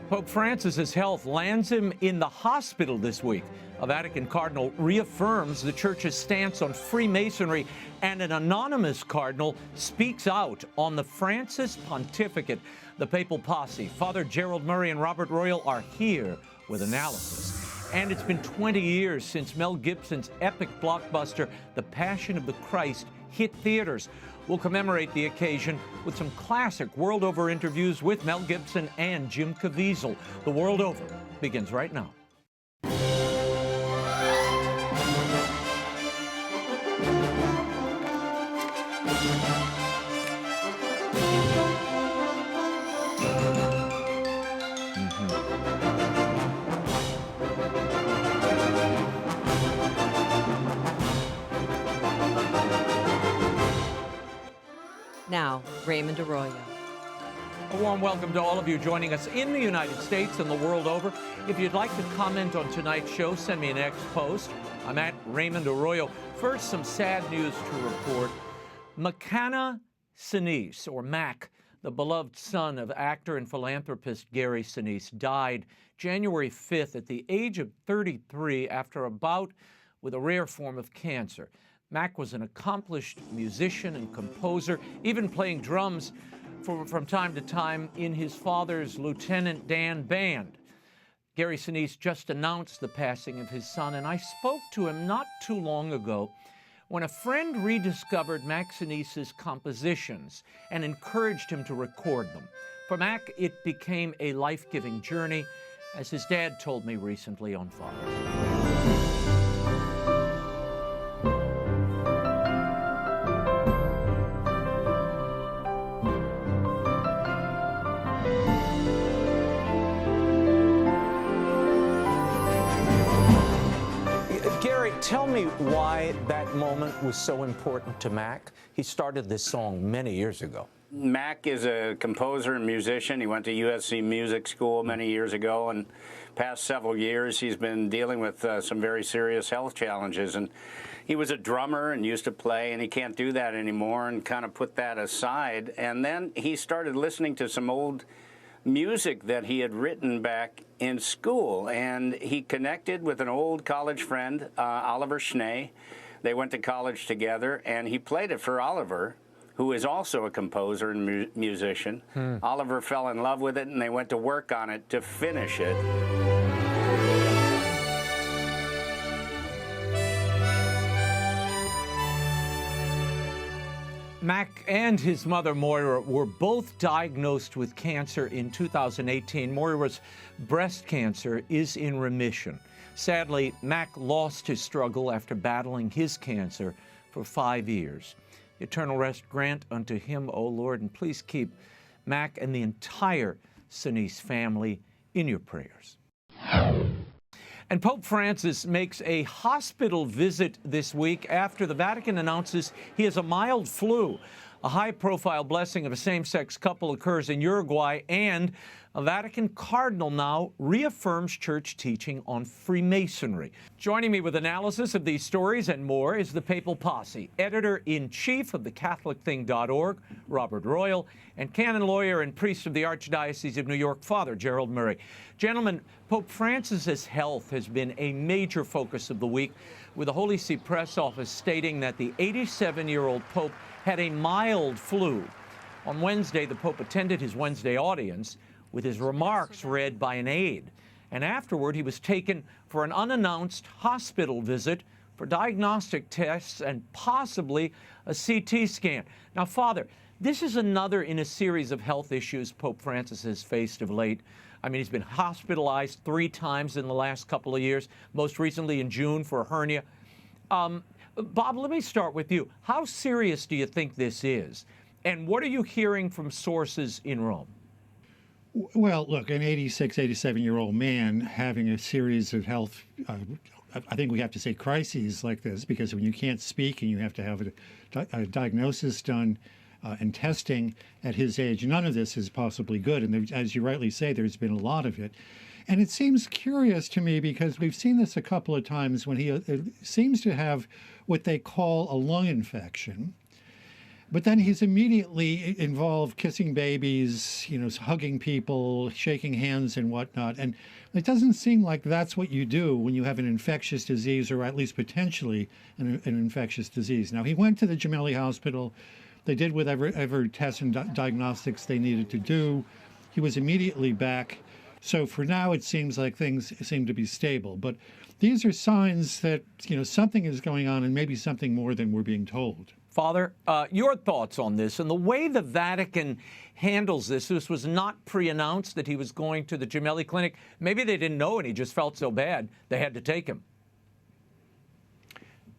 Pope Francis's health lands him in the hospital this week. A Vatican Cardinal reaffirms the Church's stance on Freemasonry, and an anonymous cardinal speaks out on the Francis pontificate. The Papal Posse, Father Gerald Murray and Robert Royal, are here with analysis. And it's been 20 years since Mel Gibson's epic blockbuster, The Passion of the Christ, hit theaters. We'll commemorate the occasion with some classic World Over interviews with Mel Gibson and Jim Caviezel. The World Over begins right now. Now, Raymond Arroyo. A warm welcome to all of you joining us in the United States and the world over. If you'd like to comment on tonight's show, send me an X post. I'm at Raymond Arroyo. First, some sad news to report. McCanna Sinise, or Mac, the beloved son of actor and philanthropist Gary Sinise, died January 5th at the age of 33 after a bout with a rare form of cancer. Mac was an accomplished musician and composer, even playing drums from time to time in his father's Lieutenant Dan band. Gary Sinise just announced the passing of his son, and I spoke to him not too long ago when a friend rediscovered Mac Sinise's compositions and encouraged him to record them. For Mac, it became a life-giving journey, as his dad told me recently on Father's Day. Tell me why that moment was so important to Mac. He started this song many years ago. Mac is a composer and musician. He went to USC Music School many years ago, and past several years he's been dealing with some very serious health challenges. And he was a drummer and used to play, and he can't do that anymore and kind of put that aside. And then he started listening to some old music that he had written back in school, and he connected with an old college friend, Oliver Schnee. They went to college together, and he played it for Oliver, who is also a composer and musician. Oliver fell in love with it, and they went to work on it to finish it. Mac and his mother, Moira, were both diagnosed with cancer in 2018. Moira's breast cancer is in remission. Sadly, Mac lost his struggle after battling his cancer for 5 years. Eternal rest grant unto him, O Lord, and please keep Mac and the entire Sinise family in your prayers. And Pope Francis makes a hospital visit this week after the Vatican announces he has a mild flu. A high-profile blessing of a same-sex couple occurs in Uruguay, and a Vatican Cardinal now reaffirms church teaching on Freemasonry. Joining me with analysis of these stories and more is the Papal Posse, editor-in-chief of thecatholicthing.org, Robert Royal, and canon lawyer and priest of the Archdiocese of New York, Father Gerald Murray. Gentlemen, Pope Francis's health has been a major focus of the week, with the Holy See press office stating that the 87-year-old Pope had a mild flu. On Wednesday, the Pope attended his Wednesday audience with his remarks read by an aide. And afterward, he was taken for an unannounced hospital visit for diagnostic tests and possibly a CT scan. Now, Father, this is another in a series of health issues Pope Francis has faced of late. I mean, he's been hospitalized 3 times in the last couple of years, most recently in June for a hernia. Bob, let me start with you. How serious do you think this is? And what are you hearing from sources in Rome? Well, look, an 86, 87-year-old man having a series of health, I think we have to say crises like this, because when you can't speak and you have to have a diagnosis done and testing at his age, none of this is possibly good. And as you rightly say, there's been a lot of it. And it seems curious to me because we've seen this a couple of times when he seems to have what they call a lung infection. But then he's immediately involved kissing babies, hugging people, shaking hands and whatnot. And it doesn't seem like that's what you do when you have an infectious disease, or at least potentially an infectious disease. Now, he went to the Gemelli Hospital. They did whatever tests and diagnostics they needed to do. He was immediately back. So for now, it seems like things seem to be stable. But these are signs that, something is going on, and maybe something more than we're being told. Father, your thoughts on this and the way the Vatican handles this. This was not pre-announced that he was going to the Gemelli Clinic. Maybe they didn't know and he just felt so bad they had to take him.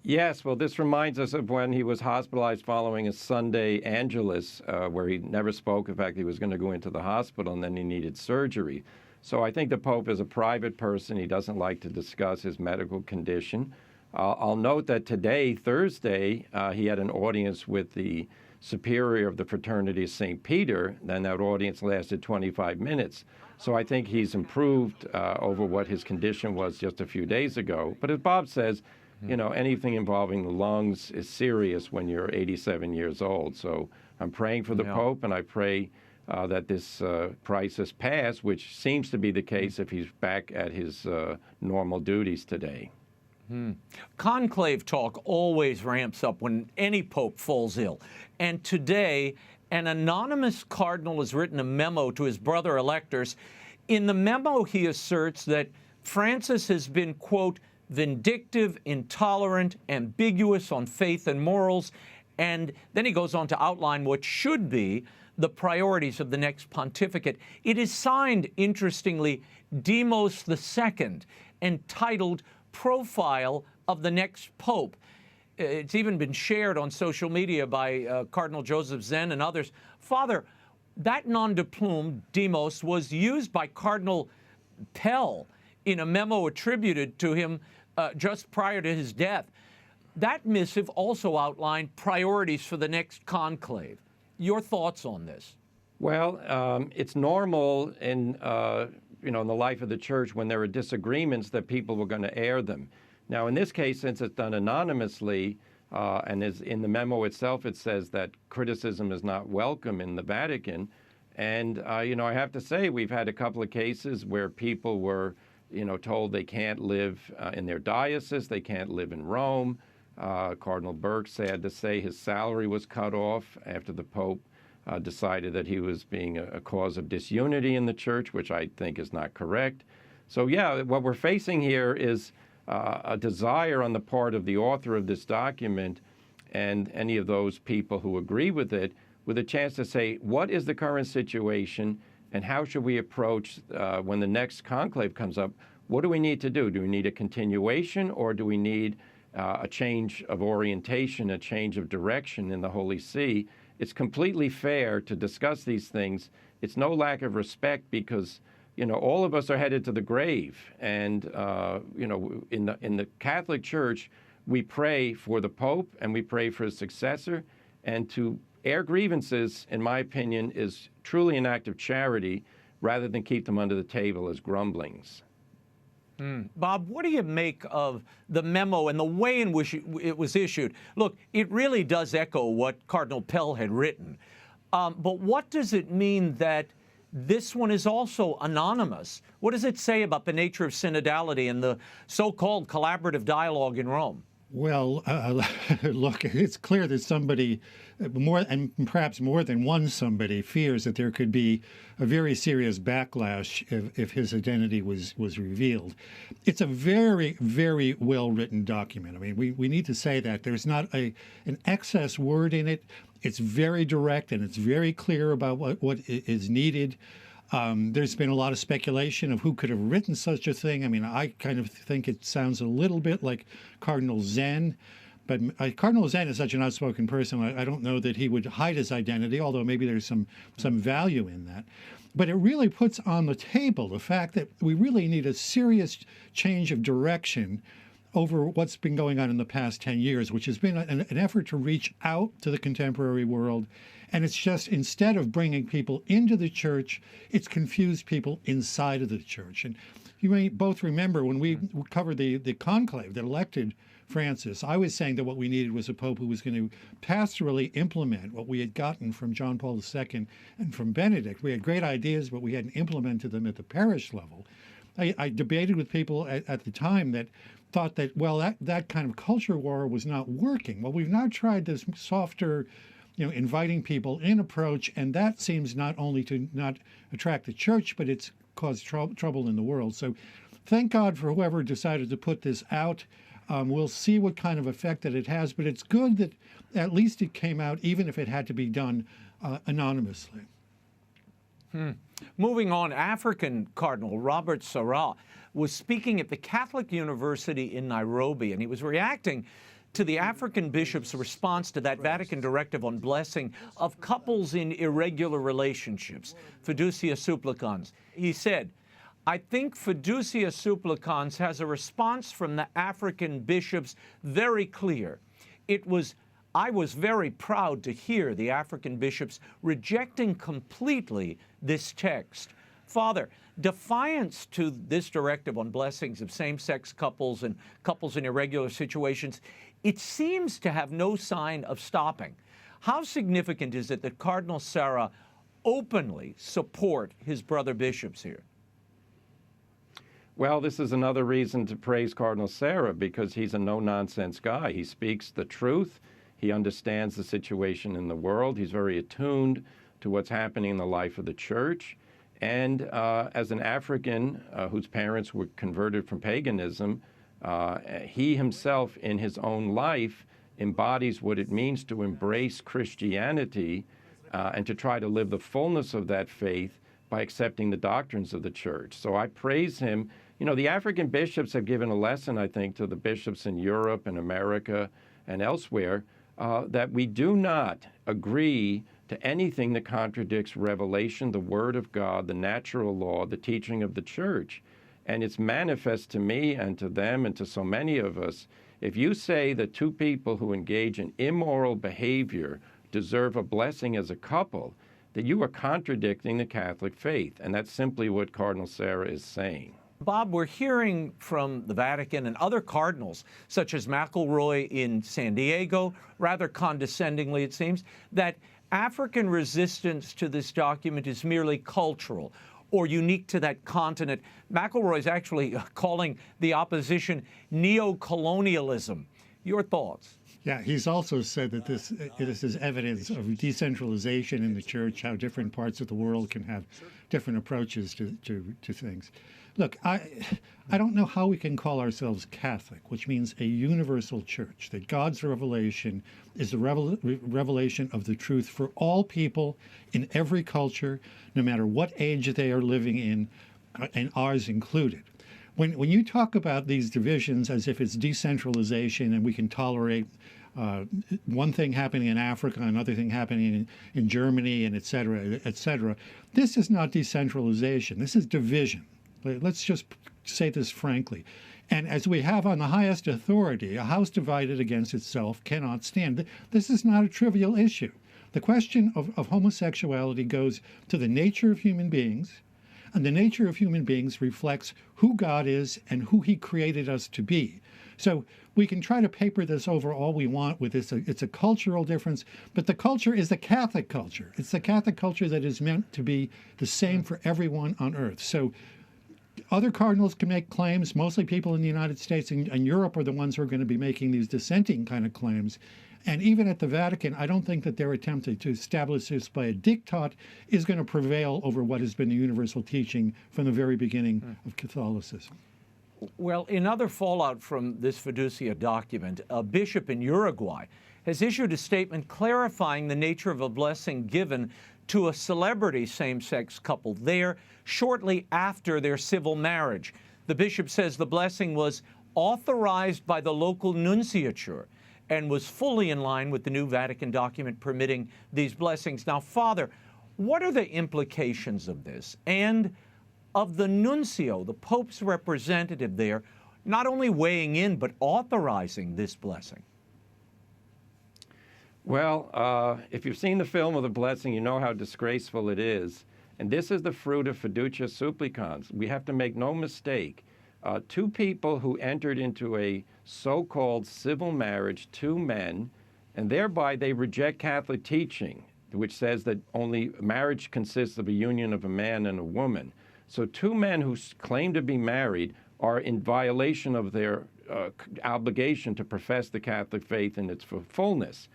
Yes, well, this reminds us of when he was hospitalized following a Sunday Angelus, where he never spoke. In fact, he was going to go into the hospital and then he needed surgery. So I think the Pope is a private person. He doesn't like to discuss his medical condition. I'll note that today, Thursday, he had an audience with the superior of the Fraternity of St. Peter. Then that audience lasted 25 minutes. So I think he's improved over what his condition was just a few days ago. But as Bob says, anything involving the lungs is serious when you're 87 years old. So I'm praying for the Pope, and I pray that this crisis pass, which seems to be the case if he's back at his normal duties today. Conclave talk always ramps up when any pope falls ill. And today, an anonymous cardinal has written a memo to his brother electors. In the memo, he asserts that Francis has been, quote, vindictive, intolerant, ambiguous on faith and morals. And then he goes on to outline what should be the priorities of the next pontificate. It is signed, interestingly, Demos II, entitled Profile of the Next Pope. It's even been shared on social media by Cardinal Joseph Zen and others. Father, that nom de plume, Demos, was used by Cardinal Pell in a memo attributed to him just prior to his death. That missive also outlined priorities for the next conclave. Your thoughts on this? Well, it's normal in in the life of the church when there are disagreements that people were going to air them. Now, in this case, since it's done anonymously, and is in the memo itself, it says that criticism is not welcome in the Vatican. And, I have to say, we've had a couple of cases where people were, told they can't live in their diocese, they can't live in Rome. Cardinal Burke, sad to say, his salary was cut off after the Pope decided that he was being a cause of disunity in the church, which I think is not correct. So, yeah, what we're facing here is a desire on the part of the author of this document and any of those people who agree with it, with a chance to say, what is the current situation and how should we approach when the next conclave comes up? What do we need to do? Do we need a continuation, or do we need a change of orientation, a change of direction in the Holy See? It's completely fair to discuss these things. It's no lack of respect because, all of us are headed to the grave. And, in the Catholic Church, we pray for the Pope and we pray for his successor. And to air grievances, in my opinion, is truly an act of charity rather than keep them under the table as grumblings. Bob, what do you make of the memo and the way in which it was issued? Look, it really does echo what Cardinal Pell had written. But what does it mean that this one is also anonymous? What does it say about the nature of synodality and the so-called collaborative dialogue in Rome? Well, look, it's clear that somebody, and perhaps more than one somebody, fears that there could be a very serious backlash if his identity was revealed. It's a very, very well-written document. I mean, we need to say that. There's not an excess word in it. It's very direct and it's very clear about what is needed. There's been a lot of speculation of who could have written such a thing. I mean, I kind of think it sounds a little bit like Cardinal Zen, but Cardinal Zen is such an outspoken person. I don't know that he would hide his identity, although maybe there's some value in that. But it really puts on the table the fact that we really need a serious change of direction over what's been going on in the past 10 years, which has been an effort to reach out to the contemporary world. And it's just, instead of bringing people into the church, it's confused people inside of the church. And you may both remember when we covered the conclave that elected Francis. I was saying that what we needed was a pope who was going to pastorally implement what we had gotten from John Paul II and from Benedict. We had great ideas, but we hadn't implemented them at the parish level. I debated with people at the time that thought that, well, that kind of culture war was not working. Well, we've now tried this softer, inviting people in approach, and that seems not only to not attract the church, but it's caused trouble in the world. So thank God for whoever decided to put this out. We'll see what kind of effect that it has, but it's good that at least it came out, even if it had to be done anonymously. Moving on, African Cardinal Robert Sarah was speaking at the Catholic University in Nairobi, and he was reacting to the African bishop's response to that Vatican directive on blessing of couples in irregular relationships, fiducia supplicans. He said, "I think fiducia supplicans has a response from the African bishops very clear. I was very proud to hear the African bishops rejecting completely this text. Father, defiance to this directive on blessings of same-sex couples and couples in irregular situations, it seems to have no sign of stopping. How significant is it that Cardinal Sarah openly support his brother bishops here?" Well, this is another reason to praise Cardinal Sarah, because he's a no-nonsense guy. He speaks the truth. He understands the situation in the world. He's very attuned to what's happening in the life of the church. And as an African whose parents were converted from paganism, he himself in his own life embodies what it means to embrace Christianity and to try to live the fullness of that faith by accepting the doctrines of the church. So I praise him. The African bishops have given a lesson, I think, to the bishops in Europe and America and elsewhere, that we do not agree to anything that contradicts revelation, the Word of God, the natural law, the teaching of the church. And it's manifest to me and to them and to so many of us. If you say that two people who engage in immoral behavior deserve a blessing as a couple, that you are contradicting the Catholic faith. And that's simply what Cardinal Sarah is saying. Bob, we're hearing from the Vatican and other cardinals, such as McElroy in San Diego, rather condescendingly it seems, that African resistance to this document is merely cultural or unique to that continent. McElroy is actually calling the opposition neo-colonialism. Your thoughts? Yeah, he's also said that this is evidence of decentralization in the church, how different parts of the world can have different approaches to things. Look, I don't know how we can call ourselves Catholic, which means a universal church, that God's revelation is the revelation of the truth for all people in every culture, no matter what age they are living in, and ours included. When you talk about these divisions as if it's decentralization and we can tolerate one thing happening in Africa, another thing happening in Germany, and et cetera, this is not decentralization. This is division. Let's just say this frankly. And as we have on the highest authority, a house divided against itself cannot stand. This is not a trivial issue. The question of homosexuality goes to the nature of human beings, and the nature of human beings reflects who God is and who he created us to be. So we can try to paper this over all we want with this. It's a cultural difference, but the culture is the Catholic culture. It's the Catholic culture that is meant to be the same for everyone on earth. So other cardinals can make claims. Mostly people in the United States and Europe are the ones who are going to be making these dissenting kind of claims. And even at the Vatican, I don't think that their attempt to establish this by a diktat is going to prevail over what has been the universal teaching from the very beginning of Catholicism. Well, in other fallout from this fiducia document, a bishop in Uruguay has issued a statement clarifying the nature of a blessing given to a celebrity same-sex couple there shortly after their civil marriage. The bishop says the blessing was authorized by the local nunciature and was fully in line with the new Vatican document permitting these blessings. Now, Father, what are the implications of this and of the nuncio, the Pope's representative there, not only weighing in but authorizing this blessing? Well, if you've seen the film of the blessing, you know how disgraceful it is. And this is the fruit of fiducia supplicans. We have to make no mistake. two people who entered into a so-called civil marriage, two men, and thereby they reject Catholic teaching, which says that only marriage consists of a union of a man and a woman. So two men who claim to be married are in violation of their obligation to profess the Catholic faith in its fullness.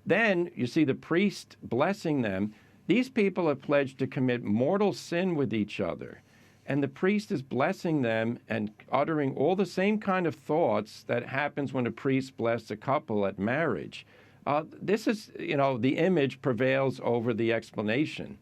Then you see the priest blessing them. These people have pledged to commit mortal sin with each other. And the priest is blessing them and uttering all the same kind of thoughts that happens when a priest blesses a couple at marriage. This is, the image prevails over the explanation.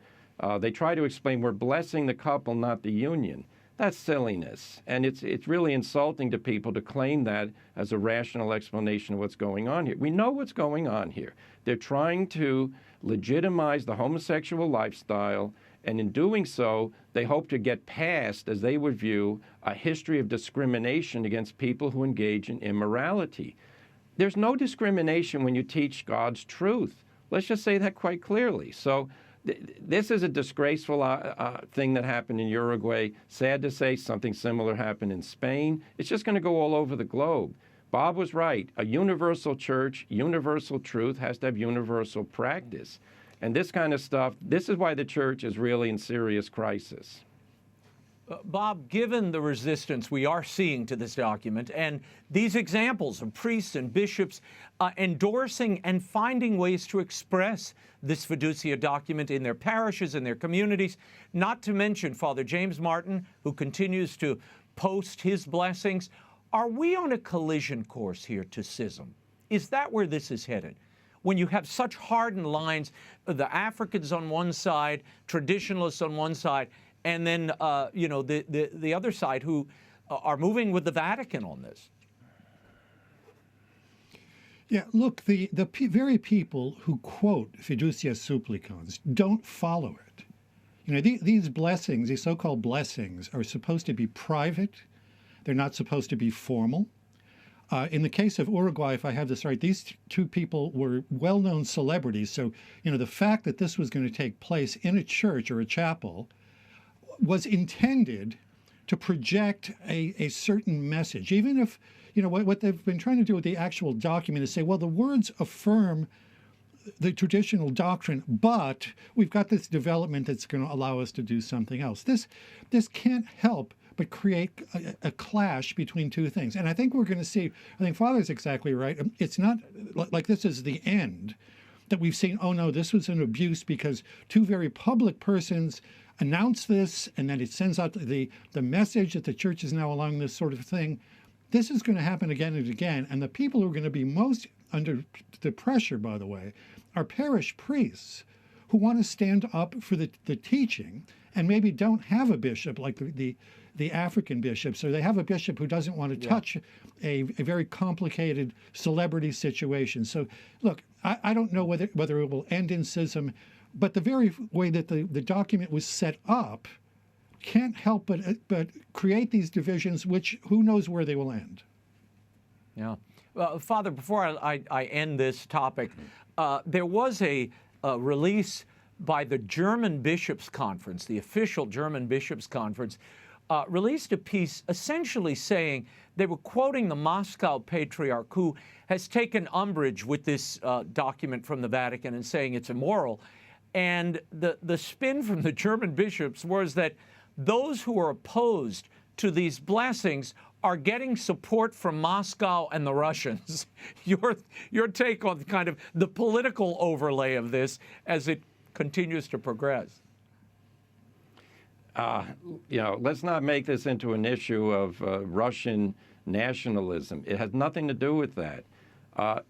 They try to explain we're blessing the couple, not the union. That's silliness. And it's really insulting to people to claim that as a rational explanation of what's going on here. We know what's going on here. They're trying to legitimize the homosexual lifestyle, and in doing so, they hope to get past, as they would view, a history of discrimination against people who engage in immorality. There's no discrimination when you teach God's truth. Let's just say that quite clearly. So this is a disgraceful thing that happened in Uruguay. Sad to say, something similar happened in Spain. It's just going to go all over the globe. Bob was right. A universal church, universal truth has to have universal practice. And this kind of stuff, this is why the church is really in serious crisis. Bob, given the resistance we are seeing to this document and these examples of priests and bishops endorsing and finding ways to express this fiducia document in their parishes and their communities, not to mention Father James Martin, who continues to post his blessings, are we on a collision course here to schism? Is that where this is headed? When you have such hardened lines, the Africans on one side, traditionalists on one side, and then, the other side who are moving with the Vatican on this. Yeah, look, the very people who quote fiducia supplicans don't follow it. These blessings, these so-called blessings, are supposed to be private. They're not supposed to be formal. In the case of Uruguay, if I have this right, these two people were well-known celebrities. So, the fact that this was going to take place in a church or a chapel was intended to project a certain message. Even if, what they've been trying to do with the actual document is say, well, the words affirm the traditional doctrine, but we've got this development that's going to allow us to do something else. This can't help but create a clash between two things. And I think we're going to see, I think Father's exactly right. It's not like this is the end, that we've seen, oh no, this was an abuse because two very public persons announce this, and then it sends out the message that the church is now allowing this sort of thing. This is going to happen again and again. And the people who are going to be most under the pressure, by the way, are parish priests who want to stand up for the teaching and maybe don't have a bishop like the African bishops, or they have a bishop who doesn't want to touch a very complicated celebrity situation. So, look, I don't know whether it will end in schism, but the very way that the document was set up can't help but create these divisions, which who knows where they will end. Yeah. Father, before I end this topic, there was a release by the German Bishops' Conference, the official German Bishops' Conference, released a piece essentially saying they were quoting the Moscow Patriarch, who has taken umbrage with this document from the Vatican and saying it's immoral. And the spin from the German bishops was that those who are opposed to these blessings are getting support from Moscow and the Russians. Your take on kind of the political overlay of this as it continues to progress. Let's not make this into an issue of Russian nationalism. It has nothing to do with that.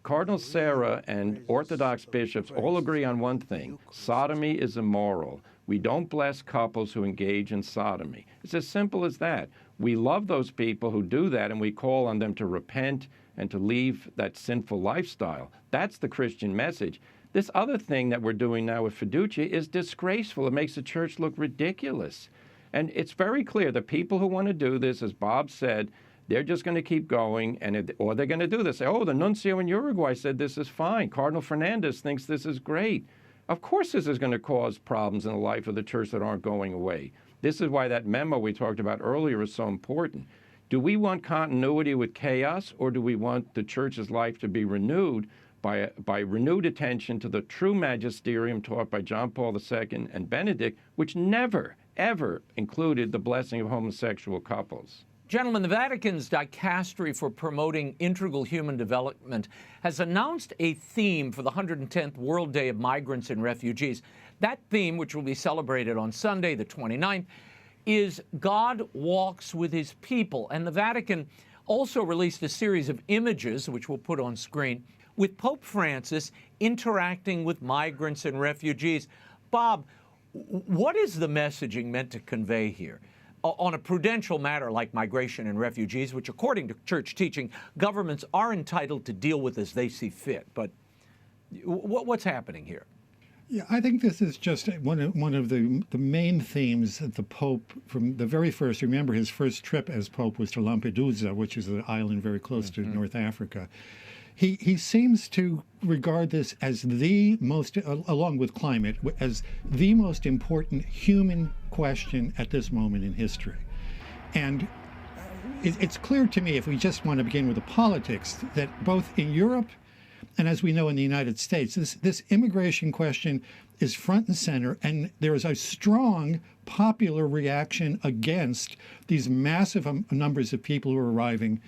Cardinal Sarah and Orthodox bishops all agree on one thing: sodomy is immoral. We don't bless couples who engage in sodomy. It's as simple as that. We love those people who do that, and we call on them to repent and to leave that sinful lifestyle. That's the Christian message. This other thing that we're doing now with fiducia is disgraceful. It makes the church look ridiculous. And it's very clear the people who want to do this, as Bob said, they're just going to keep going, or they're going to do this. Say, oh, the nuncio in Uruguay said this is fine. Cardinal Fernandez thinks this is great. Of course this is going to cause problems in the life of the church that aren't going away. This is why that memo we talked about earlier is so important. Do we want continuity with chaos, or do we want the church's life to be renewed by renewed attention to the true magisterium taught by John Paul II and Benedict, which never, ever included the blessing of homosexual couples? Gentlemen, the Vatican's dicastery for promoting integral human development has announced a theme for the 110th World Day of Migrants and Refugees. That theme, which will be celebrated on Sunday, the 29th, is God walks with his people. And the Vatican also released a series of images, which we'll put on screen, with Pope Francis interacting with migrants and refugees. Bob, what is the messaging meant to convey here? On a prudential matter like migration and refugees, which according to church teaching, governments are entitled to deal with as they see fit. But what's happening here? Yeah, I think this is just one of the main themes that the Pope, from the very first, remember his first trip as Pope was to Lampedusa, which is an island very close to North Africa. He seems to regard this as the most, along with climate, as the most important human question at this moment in history. And it's clear to me, if we just want to begin with the politics, that both in Europe and as we know in the United States, this immigration question is front and center, and there is a strong popular reaction against these massive numbers of people who are arriving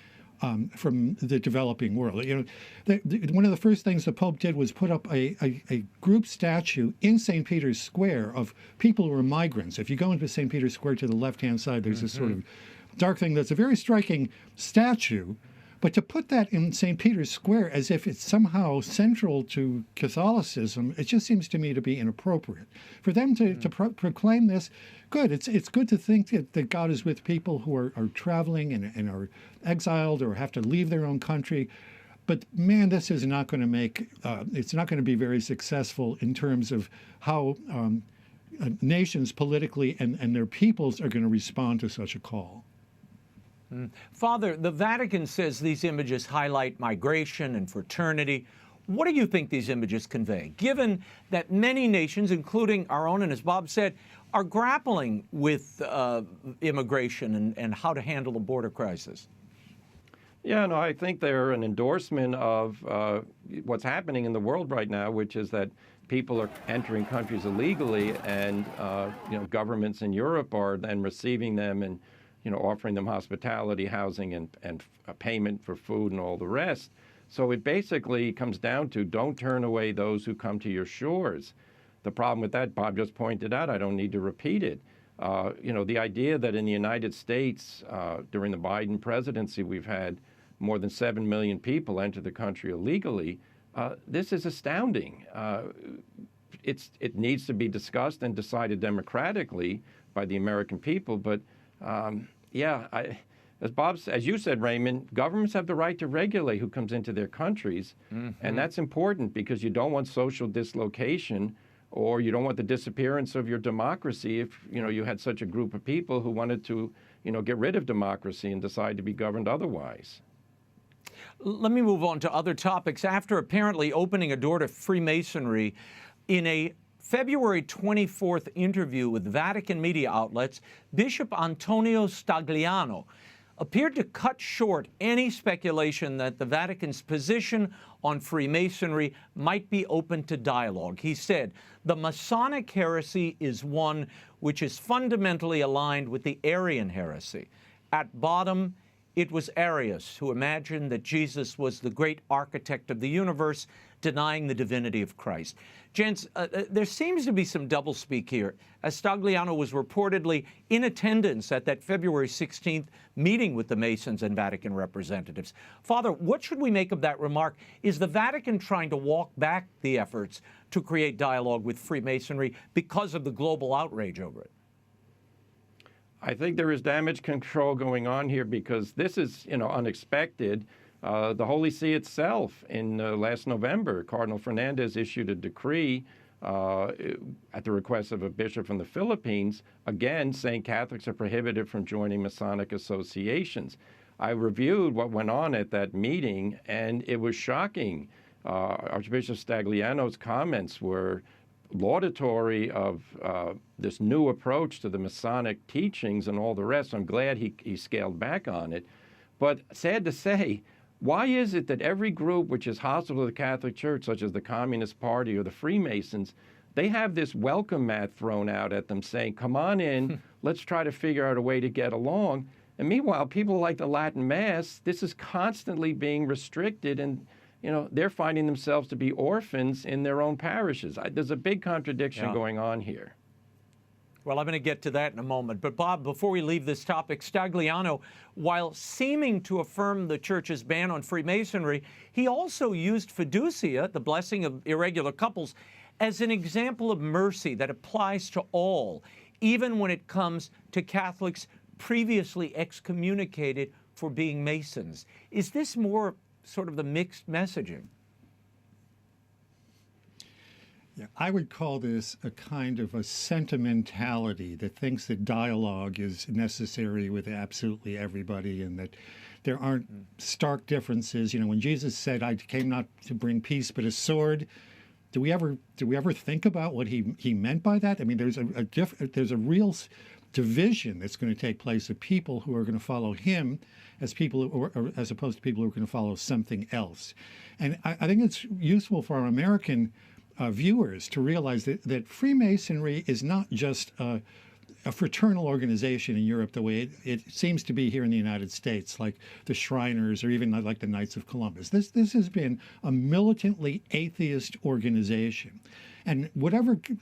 from the developing world. You know, one of the first things the Pope did was put up a group statue in St. Peter's Square of people who are migrants. If you go into St. Peter's Square to the left-hand side, there's this sort of dark thing that's a very striking statue. But to put that in St. Peter's Square as if it's somehow central to Catholicism, it just seems to me to be inappropriate. For them to proclaim this, good. It's good to think that God is with people who are traveling and are exiled or have to leave their own country. But man, this is not going to make, it's not going to be very successful in terms of how nations politically and their peoples are going to respond to such a call. Father, the Vatican says these images highlight migration and fraternity. What do you think these images convey, given that many nations, including our own, and as Bob said, are grappling with immigration and how to handle the border crisis? Yeah, no, I think they're an endorsement of what's happening in the world right now, which is that people are entering countries illegally, and governments in Europe are then receiving them and offering them hospitality, housing, and a payment for food and all the rest. So it basically comes down to don't turn away those who come to your shores. The problem with that, Bob just pointed out, I don't need to repeat it. The idea that in the United States, during the Biden presidency, we've had more than 7 million people enter the country illegally, this is astounding. It needs to be discussed and decided democratically by the American people, but as you said, Raymond, governments have the right to regulate who comes into their countries, and that's important because you don't want social dislocation, or you don't want the disappearance of your democracy if you had such a group of people who wanted to get rid of democracy and decide to be governed otherwise. Let me move on to other topics. After apparently opening a door to Freemasonry in a February 24th interview with Vatican media outlets, Bishop Antonio Stagliano appeared to cut short any speculation that the Vatican's position on Freemasonry might be open to dialogue. He said, "The Masonic heresy is one which is fundamentally aligned with the Arian heresy. At bottom, it was Arius who imagined that Jesus was the great architect of the universe, denying the divinity of Christ." Gents, there seems to be some doublespeak here, as Stagliano was reportedly in attendance at that February 16th meeting with the Masons and Vatican representatives. Father, what should we make of that remark? Is the Vatican trying to walk back the efforts to create dialogue with Freemasonry because of the global outrage over it? I think there is damage control going on here because this is, unexpected. The Holy See itself, in last November, Cardinal Fernandez issued a decree at the request of a bishop from the Philippines, again saying Catholics are prohibited from joining Masonic associations. I reviewed what went on at that meeting, and it was shocking. Archbishop Stagliano's comments were laudatory of this new approach to the Masonic teachings and all the rest. I'm glad he scaled back on it. But sad to say, why is it that every group which is hostile to the Catholic Church, such as the Communist Party or the Freemasons, they have this welcome mat thrown out at them saying, come on in, let's try to figure out a way to get along. And meanwhile, people like the Latin Mass, this is constantly being restricted, and they're finding themselves to be orphans in their own parishes. There's a big contradiction going on here. Well, I'm going to get to that in a moment. But Bob, before we leave this topic, Stagliano, while seeming to affirm the Church's ban on Freemasonry, he also used fiducia, the blessing of irregular couples, as an example of mercy that applies to all, even when it comes to Catholics previously excommunicated for being Masons. Is this more sort of the mixed messaging? Yeah, I would call this a kind of a sentimentality that thinks that dialogue is necessary with absolutely everybody, and that there aren't stark differences. When Jesus said, "I came not to bring peace but a sword," do we ever think about what he meant by that? I mean, there's a real division that's going to take place of people who are going to follow him as opposed to people who are going to follow something else. And I think it's useful for our American viewers to realize that Freemasonry is not just a fraternal organization in Europe the way it seems to be here in the United States, like the Shriners or even like the Knights of Columbus. This has been a militantly atheist organization. And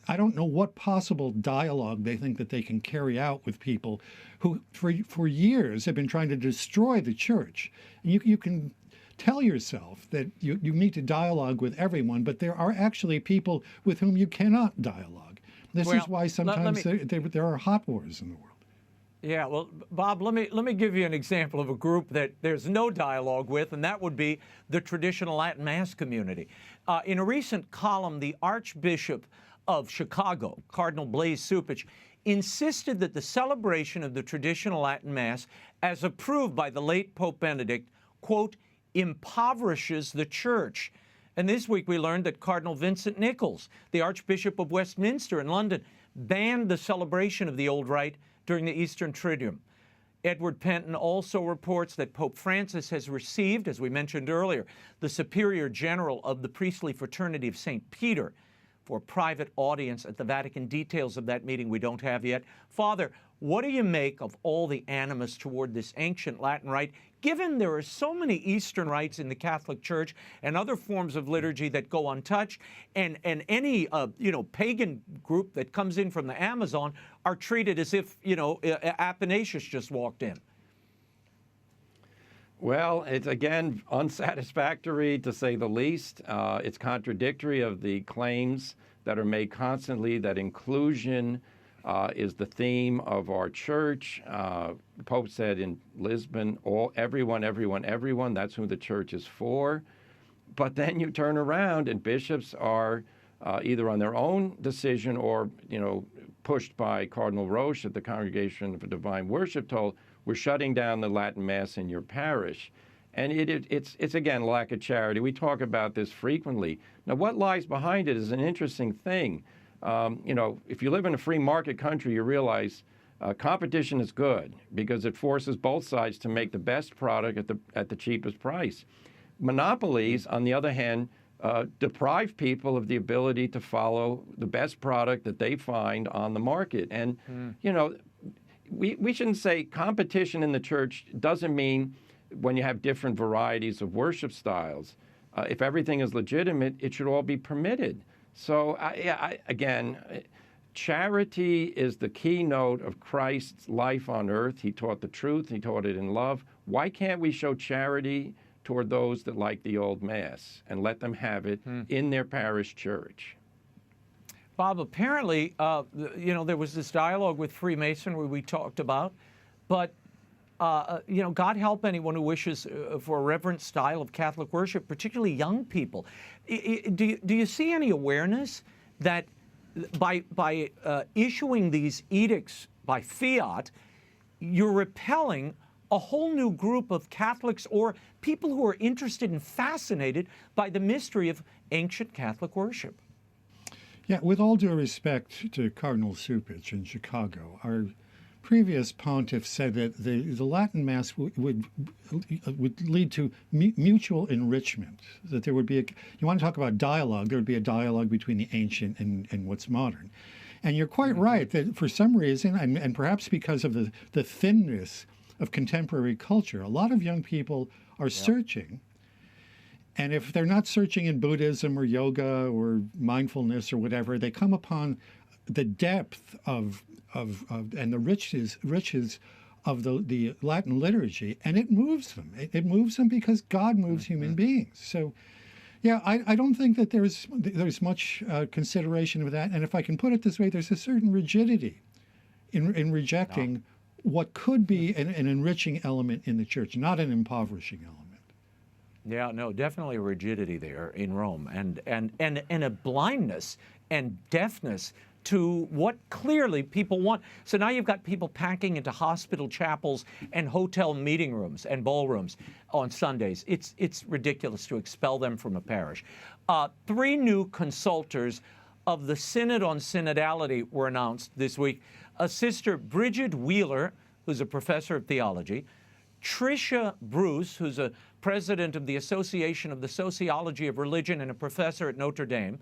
I don't know what possible dialogue they think that they can carry out with people who for years have been trying to destroy the church. And you can tell yourself that you need to dialogue with everyone, but there are actually people with whom you cannot dialogue. This is why sometimes there are hot wars in the world. Yeah, well, Bob, let me give you an example of a group that there's no dialogue with, and that would be the traditional Latin Mass community. In a recent column, the Archbishop of Chicago, Cardinal Blaise Cupich, insisted that the celebration of the traditional Latin Mass, as approved by the late Pope Benedict, quote, impoverishes the Church. And this week we learned that Cardinal Vincent Nichols, the Archbishop of Westminster in London, banned the celebration of the old rite during the Eastern Triduum. Edward Penton also reports that Pope Francis has received, as we mentioned earlier, the Superior General of the Priestly Fraternity of St. Peter for private audience at the Vatican. Details of that meeting we don't have yet. Father, what do you make of all the animus toward this ancient Latin rite, given there are so many Eastern rites in the Catholic Church and other forms of liturgy that go untouched, and any pagan group that comes in from the Amazon are treated as if Athanasius just walked in? Well, it's again unsatisfactory to say the least. It's contradictory of the claims that are made constantly that inclusion is the theme of our church. The Pope said in Lisbon, everyone, that's who the church is for. But then you turn around and bishops are either on their own decision or, pushed by Cardinal Roche at the Congregation for Divine Worship, told, we're shutting down the Latin Mass in your parish. And it's again, lack of charity. We talk about this frequently. Now, what lies behind it is an interesting thing. If you live in a free market country, you realize competition is good because it forces both sides to make the best product at the cheapest price. Monopolies, on the other hand, deprive people of the ability to follow the best product that they find on the market. And, we shouldn't say competition in the church doesn't mean when you have different varieties of worship styles. If everything is legitimate, it should all be permitted. So, again, charity is the keynote of Christ's life on earth. He taught the truth. He taught it in love. Why can't we show charity toward those that like the old Mass and let them have it in their parish church? Bob, apparently, there was this dialogue with Freemasonry we talked about, but God help anyone who wishes for a reverent style of Catholic worship, particularly young people. Do you see any awareness that by issuing these edicts by fiat, you're repelling a whole new group of Catholics or people who are interested and fascinated by the mystery of ancient Catholic worship? Yeah, with all due respect to Cardinal Cupich in Chicago, our previous pontiff said that the Latin Mass would lead to mutual enrichment, that there would be you want to talk about dialogue, there would be a dialogue between the ancient and what's modern. And you're quite right that for some reason, and perhaps because of the thinness of contemporary culture, a lot of young people are searching. And if they're not searching in Buddhism or yoga or mindfulness or whatever, they come upon the depth of and the riches of the Latin liturgy, and it moves them. It moves them because God moves human beings. So, yeah, I don't think that there's much consideration of that. And if I can put it this way, there's a certain rigidity in rejecting what could be an enriching element in the church, not an impoverishing element. Yeah, no, definitely a rigidity there in Rome, and a blindness and deafness to what clearly people want. So now you've got people packing into hospital chapels and hotel meeting rooms and ballrooms on Sundays. It's ridiculous to expel them from a parish. 3 new consultors of the Synod on Synodality were announced this week. Sister Bridget Wheeler, who's a professor of theology, Tricia Bruce, who's a president of the Association of the Sociology of Religion and a professor at Notre Dame,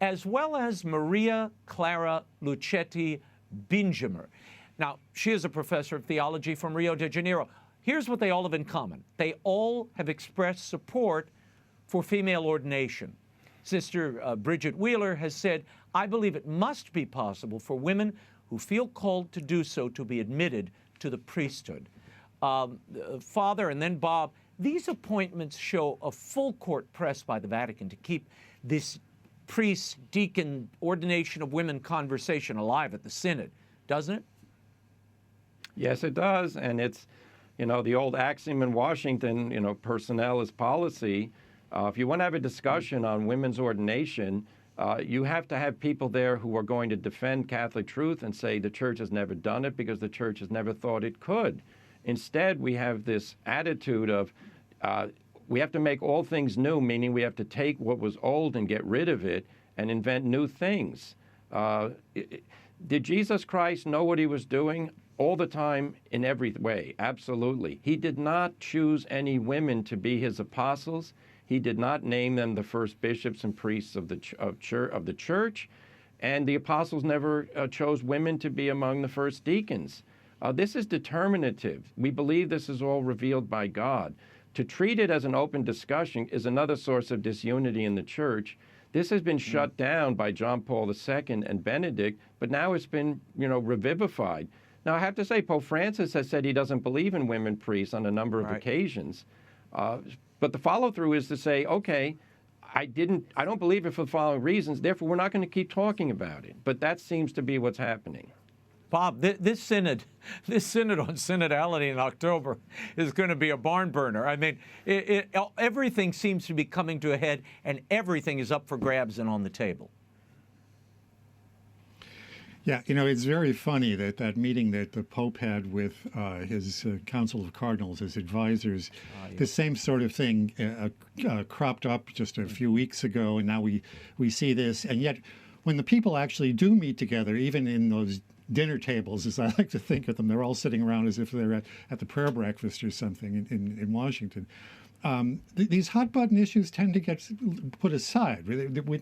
as well as Maria Clara Lucetti Binjamer. Now, she is a professor of theology from Rio de Janeiro. Here's what they all have in common. They all have expressed support for female ordination. Sister Bridget Wheeler has said, "I believe it must be possible for women who feel called to do so to be admitted to the priesthood." Father, and then Bob, these appointments show a full court press by the Vatican to keep this priest, deacon, ordination of women conversation alive at the Synod, doesn't it? Yes, it does. And it's, the old axiom in Washington, personnel is policy. If you want to have a discussion on women's ordination, you have to have people there who are going to defend Catholic truth and say the church has never done it because the church has never thought it could. Instead, we have this attitude of we have to make all things new, meaning we have to take what was old and get rid of it and invent new things. Did Jesus Christ know what he was doing? All the time, in every way, absolutely. He did not choose any women to be his apostles. He did not name them the first bishops and priests of the church. And the apostles never chose women to be among the first deacons. This is determinative. We believe this is all revealed by God. To treat it as an open discussion is another source of disunity in the church. This has been shut down by John Paul II and Benedict, but now it's been, revivified. Now, I have to say, Pope Francis has said he doesn't believe in women priests on a number of occasions. But the follow-through is to say, okay, I don't believe it for the following reasons, therefore we're not going to keep talking about it. But that seems to be what's happening. Bob, this synod on synodality in October is going to be a barn burner. I mean, everything seems to be coming to a head, and everything is up for grabs and on the table. Yeah, it's very funny that meeting that the Pope had with his Council of Cardinals, his advisors, the same sort of thing cropped up just a few weeks ago, and now we see this. And yet, when the people actually do meet together, even in those dinner tables, as I like to think of them, they're all sitting around as if they're at the prayer breakfast or something in Washington. These hot-button issues tend to get put aside.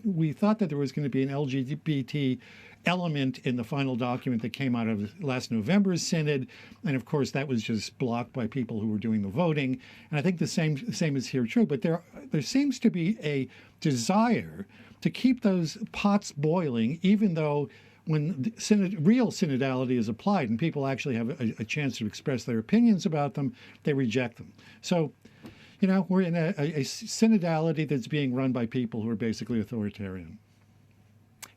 We thought that there was going to be an LGBT element in the final document that came out of last November's synod, and of course that was just blocked by people who were doing the voting. And I think the same is here true. But there seems to be a desire to keep those pots boiling, even though when real synodality is applied and people actually have a chance to express their opinions about them, they reject them. So, we're in a synodality that's being run by people who are basically authoritarian.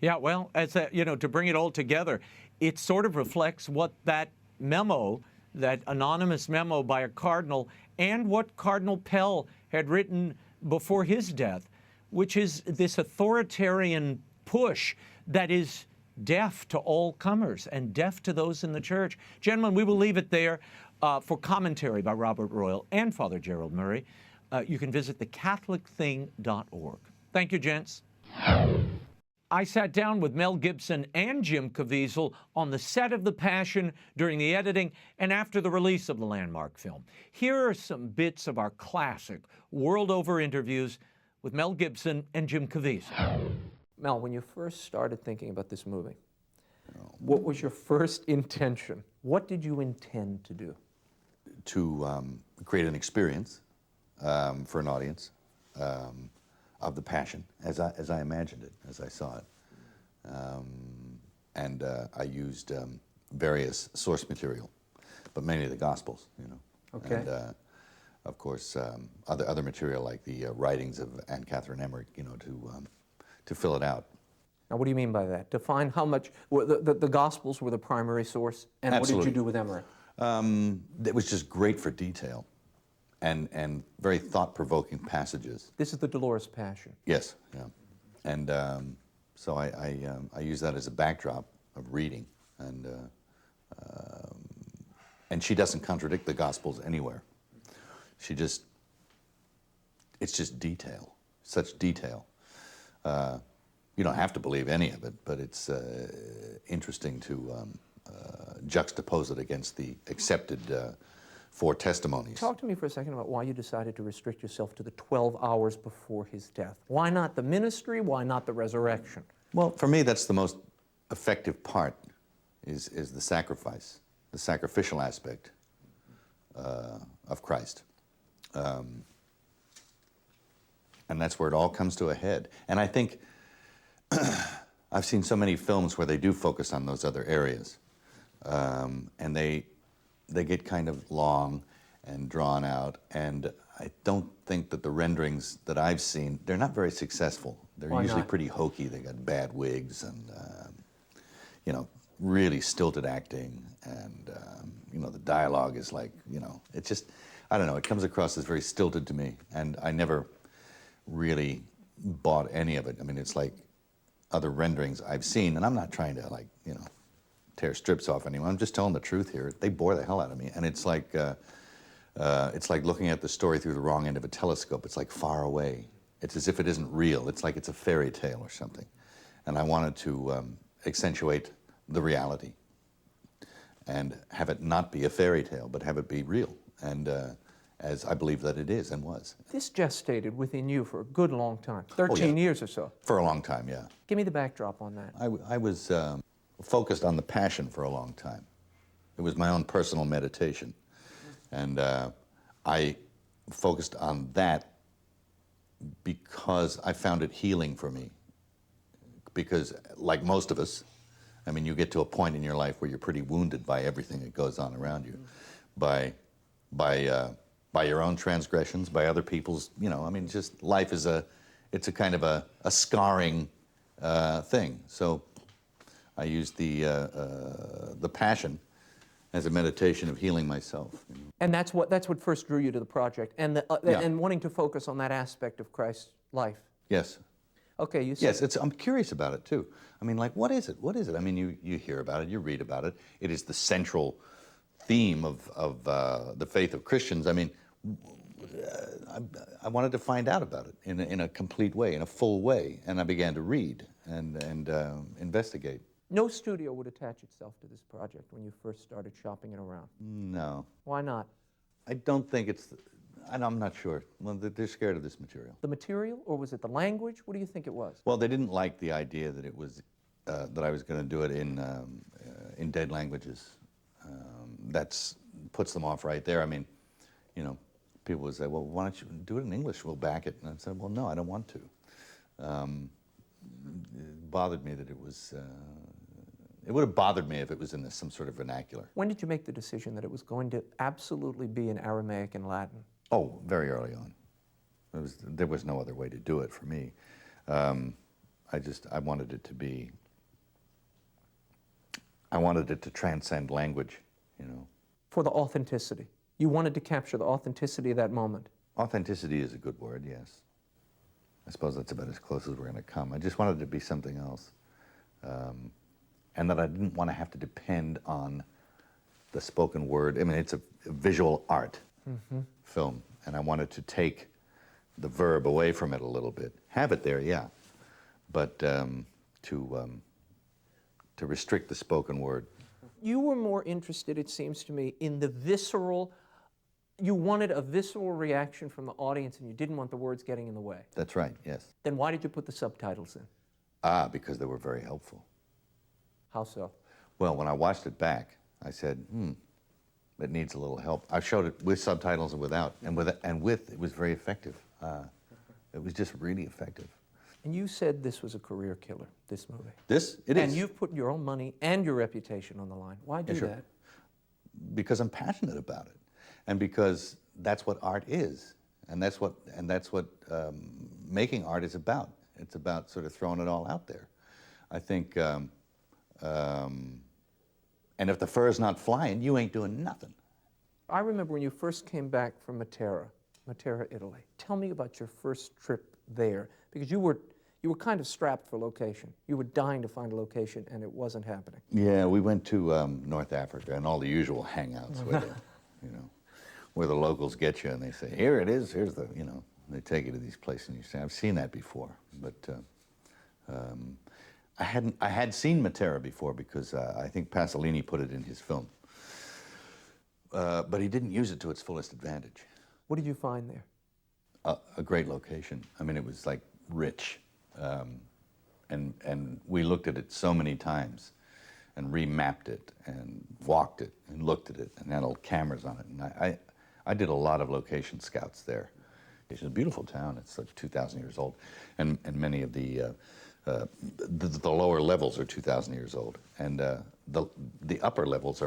Yeah, well, to bring it all together, it sort of reflects what that memo, that anonymous memo by a cardinal, and what Cardinal Pell had written before his death, which is this authoritarian push that is deaf to all comers and deaf to those in the church. Gentlemen, we will leave it there. For commentary by Robert Royal and Father Gerald Murray, you can visit thecatholicthing.org. Thank you, gents. I sat down with Mel Gibson and Jim Caviezel on the set of The Passion during the editing and after the release of the landmark film. Here are some bits of our classic world-over interviews with Mel Gibson and Jim Caviezel. Mel, when you first started thinking about this movie, what was your first intention? What did you intend to do? To create an experience for an audience of the Passion, as I imagined it, as I saw it. And I used various source material, but mainly the Gospels, you know. Okay. And of course, other material like the writings of Anne Catherine Emmerich, you know, to fill it out. Now, what do you mean by that? Define how much, the Gospels were the primary source, and Absolutely. What did you do with Emmerich? It was just great for detail and very thought-provoking passages. This is the Dolores Passion. Yes, yeah. And so I use that as a backdrop of reading, and she doesn't contradict the Gospels anywhere. It's just detail, such detail. You don't have to believe any of it, but it's interesting to juxtapose it against the accepted four testimonies. Talk to me for a second about why you decided to restrict yourself to the 12 hours before his death. Why not the ministry? Why not the resurrection? Well, for me, that's the most effective part, is the sacrifice, the sacrificial aspect of Christ. And that's where it all comes to a head. And I think I've seen so many films where they do focus on those other areas, and they get kind of long and drawn out, and I don't think that the renderings that I've seen, they're not very successful. They're Why usually not? pretty hokey. They got bad wigs and, you know, really stilted acting, and, you know, the dialogue is like, you know, it's just, I don't know, it comes across as very stilted to me, and I never really bought any of it. I mean, it's like other renderings I've seen, and I'm not trying to, like, you know, tear strips off anyone. I'm just telling the truth here. They bore the hell out of me, and it's like looking at the story through the wrong end of a telescope. It's like far away. It's as if it isn't real. It's like it's a fairy tale or something. And I wanted to accentuate the reality and have it not be a fairy tale, but have it be real, and as I believe that it is and was. This gestated within you for a good long time, 13 years or so. For a long time, yeah. Give me the backdrop on that. I was focused on the Passion for a long time. It was my own personal meditation. And I focused on that because I found it healing for me. Because, like most of us, I mean, you get to a point in your life where you're pretty wounded by everything that goes on around you, by your own transgressions, by other people's, you know, I mean, just life is it's a kind of a scarring thing. So I used the Passion as a meditation of healing myself. You know? And that's what first drew you to the project, and Yeah. and wanting to focus on that aspect of Christ's life. Yes. Okay, you said. Yes, I'm curious about it too. I mean, like, what is it? What is it? I mean, you hear about it, you read about it. It is the central theme of the faith of Christians. I mean, I wanted to find out about it in a complete way, in a full way, and I began to read and investigate. No studio would attach itself to this project when you first started shopping it around. No, Why not? I don't think it's. I'm not sure. Well, they're scared of this material. The material, or was it the language? What do you think it was? Well, they didn't like the idea that it was that I was going to do it in dead languages. That's puts them off right there. I mean, you know, people would say, "Well, why don't you do it in English? We'll back it." And I said, "Well, no, I don't want to." It bothered me that it was. It would have bothered me if it was in some sort of vernacular. When did you make the decision that it was going to absolutely be in Aramaic and Latin? Oh, very early on. There was no other way to do it for me. I wanted it to be. I wanted it to transcend language, you know. For the authenticity. You wanted to capture the authenticity of that moment. Authenticity is a good word, yes. I suppose that's about as close as we're going to come. I just wanted it to be something else. And that I didn't want to have to depend on the spoken word. I mean, it's a visual art film, and I wanted to take the verb away from it a little bit. Have it there, yeah, but to to restrict the spoken word. You were more interested, it seems to me, in the visceral, you wanted a visceral reaction from the audience and you didn't want the words getting in the way. That's right, yes. Then why did you put the subtitles in? Because they were very helpful. How so? Well, when I watched it back, I said, it needs a little help. I showed it with subtitles and without, and with it was very effective. It was just really effective. And you said this was a career killer, this movie. It is. And you've put your own money and your reputation on the line. Why do that? Because I'm passionate about it, and because that's what art is, and that's what making art is about. It's about sort of throwing it all out there. I think, and if the fur's not flying, you ain't doing nothing. I remember when you first came back from Matera, Italy. Tell me about your first trip there, because you were kind of strapped for location. You were dying to find a location, and it wasn't happening. Yeah, we went to North Africa and all the usual hangouts where the locals get you and they say, here it is, here's the, they take you to these places and you say, I've seen that before. But I had seen Matera before because I think Pasolini put it in his film. But he didn't use it to its fullest advantage. What did you find there? A great location. I mean, it was like rich. And we looked at it so many times and remapped it and walked it and looked at it and had all cameras on it. And I did a lot of location scouts there. It's a beautiful town. It's like 2,000 years old. And many of the lower levels are 2,000 years old. And the upper levels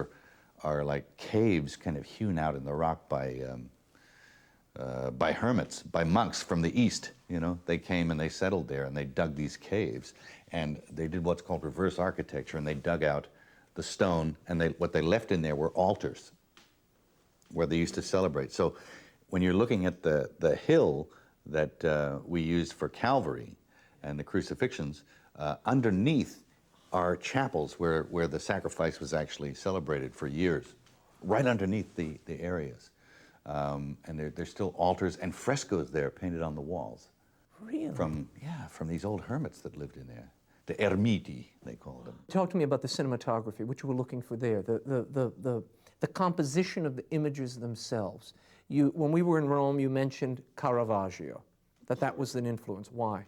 are like caves kind of hewn out in the rock by hermits, by monks from the East. They came and they settled there and they dug these caves and they did what's called reverse architecture, and they dug out the stone and what they left in there were altars where they used to celebrate. So when you're looking at the hill that we used for Calvary and the crucifixions, underneath are chapels where the sacrifice was actually celebrated for years, right underneath the areas. And there's still altars and frescoes there painted on the walls. Really? From these old hermits that lived in there. The ermiti, they called them. Talk to me about the cinematography, what you were looking for there, the composition of the images themselves. When we were in Rome, you mentioned Caravaggio, that was an influence. Why?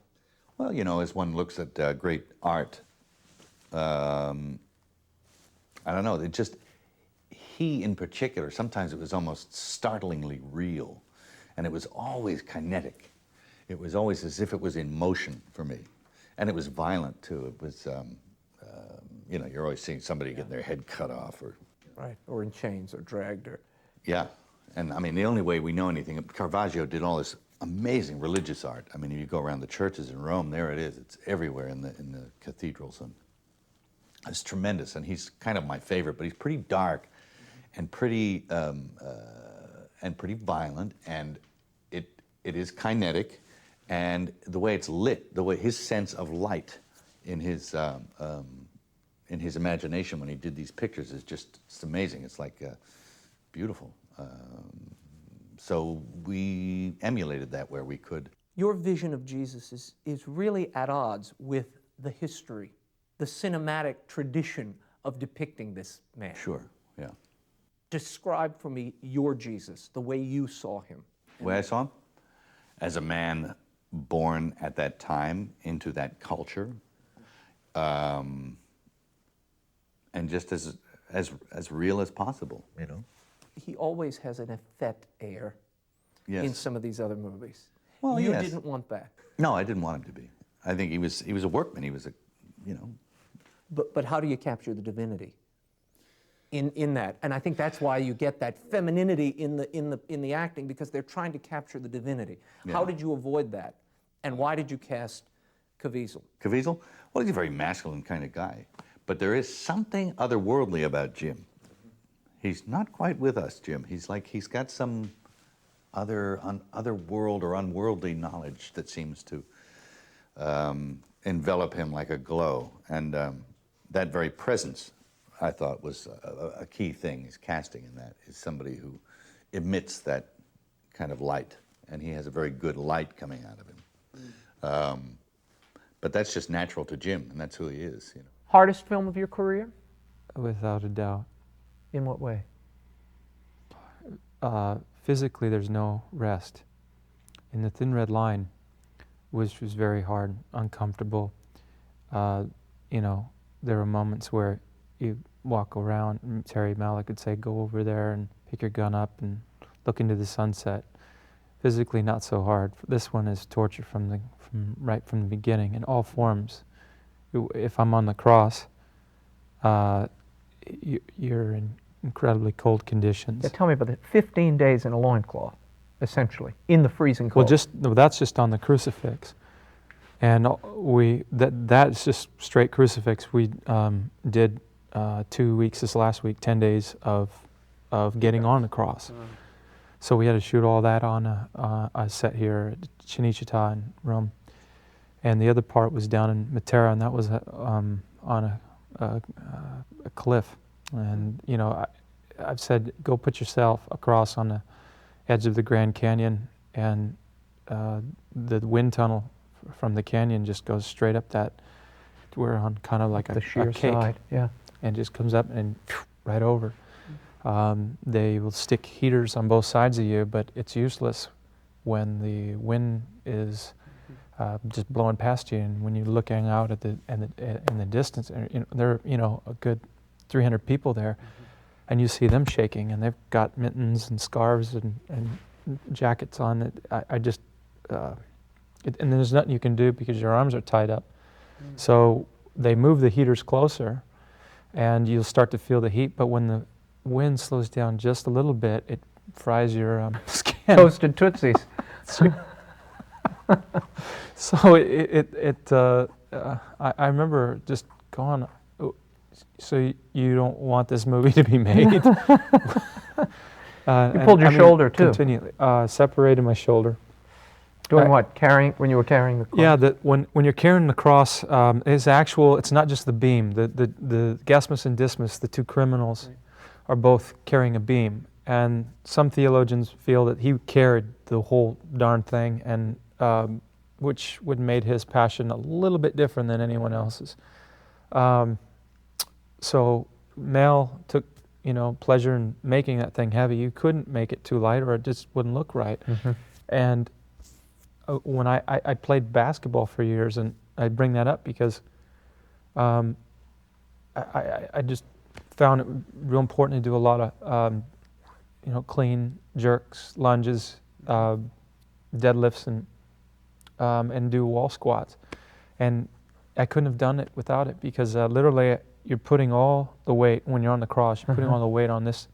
Well, as one looks at great art, I don't know, he in particular, sometimes it was almost startlingly real, and it was always kinetic. It was always as if it was in motion for me, and it was violent too. It was, you're always seeing somebody getting their head cut off, or in chains, or dragged, Yeah, and I mean the only way we know anything, Caravaggio did all this amazing religious art. I mean, if you go around the churches in Rome, there it is. It's everywhere in the cathedrals, and it's tremendous. And he's kind of my favorite, but he's pretty dark. And pretty violent, and it is kinetic, and the way it's lit, the way his sense of light in his imagination when he did these pictures is it's amazing. It's like beautiful. So we emulated that where we could. Your vision of Jesus is really at odds with the history, the cinematic tradition of depicting this man. Sure, yeah. Describe for me your Jesus, the way you saw him. The way I saw him? As a man born at that time into that culture, and just as real as possible, He always has an effete air in some of these other movies. Well, you didn't want that. No, I didn't want him to be. I think he was a workman. He was But how do you capture the divinity in that? And I think that's why you get that femininity in the acting, because they're trying to capture the divinity. Yeah. How did you avoid that? And why did you cast Caviezel? Caviezel? Well, he's a very masculine kind of guy. But there is something otherworldly about Jim. He's not quite with us, Jim. He's got some other world or unworldly knowledge that seems to envelop him like a glow. And that very presence, I thought, was a key thing. His casting in that is somebody who emits that kind of light, and he has a very good light coming out of him. but that's just natural to Jim, and that's who he is. You know. Hardest film of your career? Without a doubt. In what way? Physically, there's no rest. In The Thin Red Line, which was very hard, uncomfortable, you know, there were moments where you walk around, and Terry Malick would say, go over there and pick your gun up and look into the sunset. Physically, not so hard. This one is torture right from the beginning, in all forms. If I'm on the cross, you're in incredibly cold conditions. Yeah, tell me about it. 15 days in a loincloth, essentially, in the freezing cold. Well, that's just on the crucifix. And that's just straight crucifix. We did 2 weeks this last week, 10 days of getting on the cross. So we had to shoot all that on a set here at Cinecittà in Rome. And the other part was down in Matera, and that was on a cliff. And, you know, I've said, go put yourself across on the edge of the Grand Canyon, and the wind tunnel from the canyon just goes straight up that. We're on kind of like a sheer cake, side, yeah, and just comes up and right over. They will stick heaters on both sides of you, but it's useless when the wind is just blowing past you, and when you're looking out at in the distance, you know, there are, you know, a good 300 people there, and you see them shaking, and they've got mittens and scarves and jackets on. And there's nothing you can do because your arms are tied up. So they move the heaters closer, and you'll start to feel the heat. But when the wind slows down just a little bit, it fries your skin. Toasted Tootsies. So I remember just going, oh, so you don't want this movie to be made? You pulled your shoulder too. Continually, separated my shoulder. Doing what? When you were carrying the cross? Yeah, when you're carrying the cross, it's not just the beam. The Gasmus and Dismas, the two criminals, are both carrying a beam. And some theologians feel that he carried the whole darn thing, and which would made his passion a little bit different than anyone else's. So Mel took, you know, pleasure in making that thing heavy. You couldn't make it too light, or it just wouldn't look right. And when I played basketball for years, and I bring that up because I just found it real important to do a lot of you know, clean jerks, lunges, deadlifts, and do wall squats. And I couldn't have done it without it, because literally you're putting all the weight, when you're on the cross, you're putting all the weight on this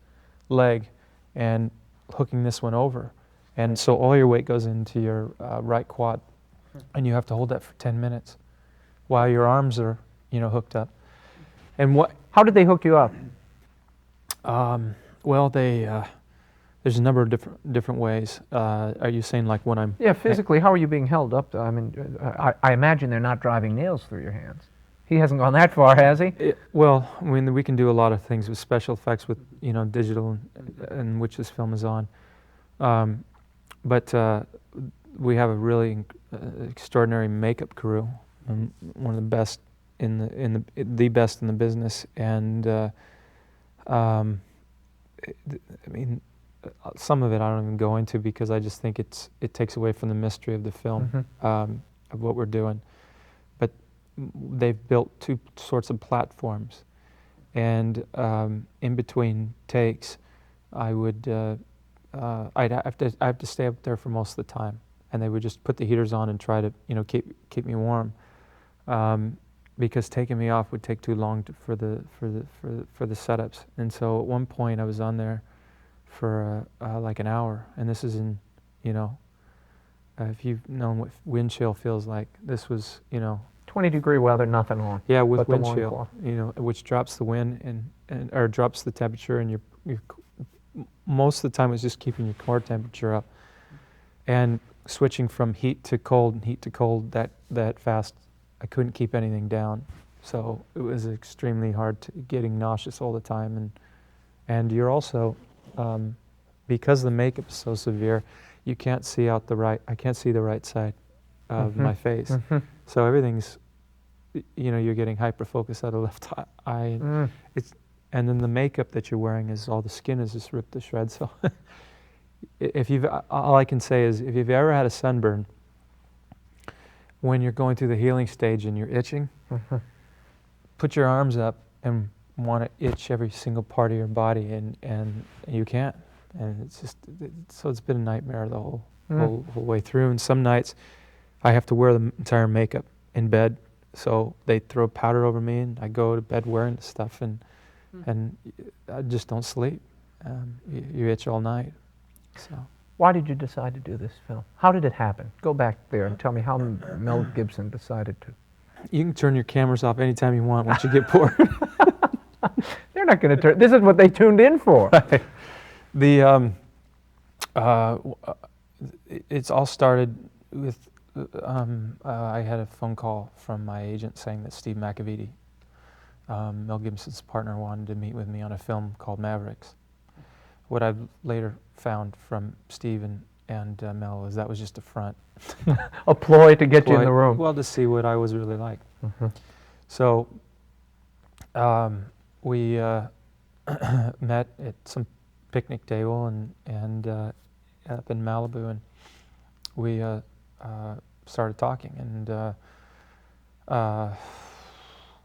leg and hooking this one over. And so all your weight goes into your right quad, and you have to hold that for 10 minutes while your arms are, you know, hooked up. And how did they hook you up? Well, there's a number of different ways. Are you saying like when I'm... Yeah, physically, how are you being held up? I mean, I imagine they're not driving nails through your hands. He hasn't gone that far, has he? Well, I mean, we can do a lot of things with special effects, with, you know, digital, and which this film is on. But we have a really extraordinary makeup crew, and one of the best the best in the business. And I mean, some of it I don't even go into, because I just think it takes away from the mystery of the film, of what we're doing. But they've built two sorts of platforms, and in between takes, I have to stay up there for most of the time, and they would just put the heaters on and try to, you know, keep me warm, because taking me off would take too long for the setups. And so at one point I was on there for like an hour, and this is in, you know, if you've known what wind chill feels like, this was, you know, 20-degree weather, nothing on. Yeah, with wind chill, you know, which drops the wind or drops the temperature, and you're most of the time it's just keeping your core temperature up, and switching from heat to cold and heat to cold that fast. I couldn't keep anything down, so it was extremely hard, getting nauseous all the time, and you're also because the makeup is so severe, you can't see out I can't see the right side of my face, So everything's, you're getting hyper-focused out of the left eye. And then the makeup that you're wearing is all the skin is just ripped to shreds. So all I can say is if you've ever had a sunburn, when you're going through the healing stage and you're itching, put your arms up and want to itch every single part of your body, and you can't. And it's just, so it's been a nightmare the whole way through. And some nights I have to wear the entire makeup in bed. So they throw powder over me and I go to bed wearing the stuff, and I just don't sleep. You itch all night. So. Why did you decide to do this film? How did it happen? Go back there and tell me how Mel Gibson decided to. You can turn your cameras off anytime you want once you get bored. They're not going to turn. This is what they tuned in for. Right. It's all started with I had a phone call from my agent saying that Steve McAvity, Mel Gibson's partner, wanted to meet with me on a film called Mavericks. What I've later found from Steve and Mel is that was just a front. A ploy to get you in the room. Well, to see what I was really like. So we met at some picnic table and up in Malibu, and we started talking, and